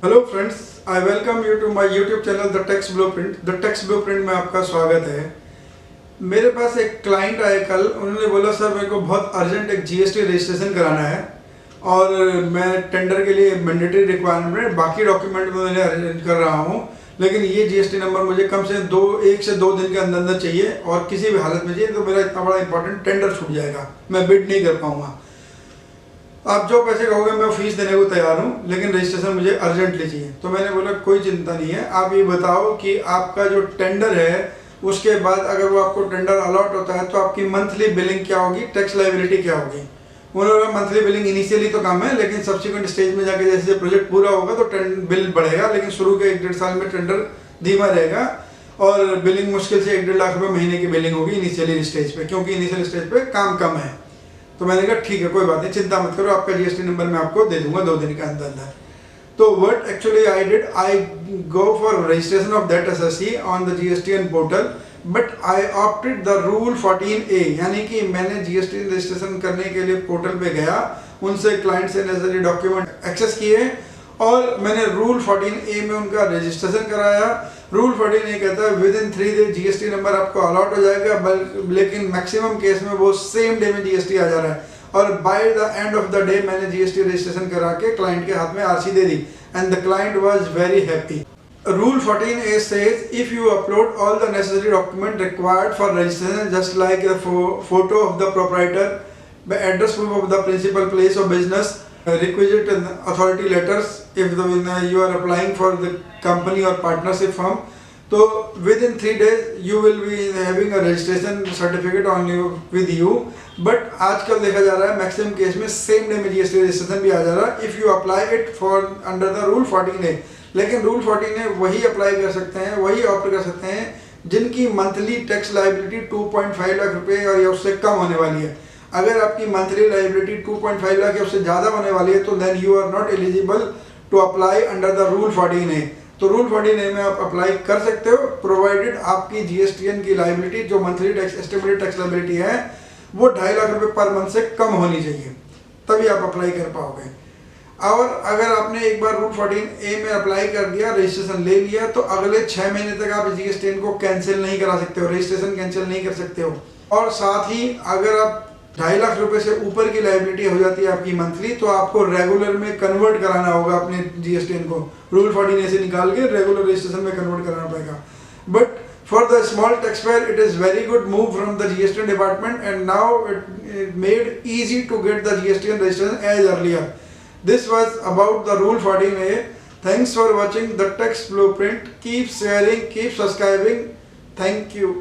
Hello friends, I welcome you to my YouTube channel the tax blueprint. The tax blueprint में आपका स्वागत है। मेरे पास एक क्लाइंट आए कल, उन्होंने बोला सर मेरे को बहुत अर्जेंट एक जीएसटी रजिस्ट्रेशन कराना है और मैं टेंडर के लिए मैंडेटरी रिक्वायरमेंट बाकी डॉक्यूमेंट में मैंने अरेंज कर रहा हूँ, लेकिन ये जीएसटी नंबर मुझे कम से एक से दो दिन के अंदर अंदर चाहिए और किसी भी हालत में चाहिए, तो मेरा इतना बड़ा इंपॉर्टेंट टेंडर छूट जाएगा, मैं बिड नहीं कर पाऊंगा। आप जो पैसे कहोगे मैं फीस देने को तैयार हूँ, लेकिन रजिस्ट्रेशन मुझे अर्जेंटली चाहिए। तो मैंने बोला कोई चिंता नहीं है, आप ये बताओ कि आपका जो टेंडर है उसके बाद अगर वो आपको टेंडर अलॉट होता है तो आपकी मंथली बिलिंग क्या होगी, टैक्स लायबिलिटी क्या होगी। उन्होंने मंथली बिलिंग इनिशियली तो कम है, लेकिन सब्सिक्वेंट स्टेज में जाके जैसे प्रोजेक्ट पूरा होगा तो बिल बढ़ेगा, लेकिन शुरू के 1-1.5 साल में टेंडर धीमा रहेगा और बिलिंग मुश्किल से 1-1.5 लाख रुपये महीने की बिलिंग होगी इनिशियली स्टेज पे, क्योंकि इनिशियल स्टेज पे काम कम है। तो मैंने कहा ठीक है, कोई बात नहीं, चिंता मत करो, आपका जीएसटी नंबर मैं आपको दे दूंगा 2 दिन के अंदर अंदर। तो what actually I did, I go for registration of that SSC on the GSTN portal, but I opted the rule 14A, यानी कि मैंने जीएसटी रजिस्ट्रेशन करने के लिए पोर्टल पे गया, उनसे क्लाइंट से नेसेसरी डॉक्यूमेंट एक्सेस किए और मैंने रूल 14A में उनका रजिस्ट्रेशन कराया। रूल 14A कहता है with in 3 days GST number आपको अलॉट हो जाएगा, लेकिन मैक्सिमम केस में वो सेम डे में जीएसटी आ जा रहा है और by the end of the day मैंने जीएसटी रजिस्ट्रेशन करा के क्लाइंट के हाथ में RC they the and the client was very happy. Rule 14A says if you upload all the necessary document required for registration, just like a photo of the proprietor, address proof of the principal place of business, requisite authority letters if you are applying for the company or partnership firm, so within 3 days you will be having a registration certificate on you with you। But आजकल देखा जा रहा है maximum case में same day में GST registration भी आ जा रहा है if you apply it for under the rule 14A। लेकिन रूल 14A वही अप्लाई कर सकते हैं, वही ऑप्ट कर सकते हैं जिनकी मंथली टैक्स लायबिलिटी 2.5 लाख रुपए और या उससे कम होने वाली है। अगर आपकी मंथली लायबिलिटी 2.5 लाख या उससे ज़्यादा होने वाली है तो then you are not eligible to apply under the rule 14A। तो रूल 14A में आप अप्लाई कर सकते हो, प्रोवाइडेड आपकी जीएसटीएन की लायबिलिटी जो monthly tax estimated tax liability है वो 2.5 लाख रुपए पर मंथ से कम होनी चाहिए, तभी आप अप्लाई कर पाओगे। और अगर आपने एक बार रूल 14A में अप्लाई कर दिया, रजिस्ट्रेशन ले लिया, तो अगले 6 महीने तक आप जीएसटीएन को कैंसिल नहीं करा सकते हो, रजिस्ट्रेशन कैंसिल नहीं कर सकते हो। और साथ ही अगर आप 2.5 लाख रुपए से ऊपर की लायबिलिटी हो जाती है आपकी मंथली, तो आपको रेगुलर में कन्वर्ट कराना होगा अपने जीएसटीएन को, रूल 14A से निकाल के रेगुलर रजिस्ट्रेशन में कन्वर्ट कराना पड़ेगा। But for the small taxpayer it is very good move from the GST department, and now it made easy to get the GST registration as earlier. This was about the rule 14A. Thanks for watching the Tax Blueprint. Keep sharing, keep subscribing. Thank you.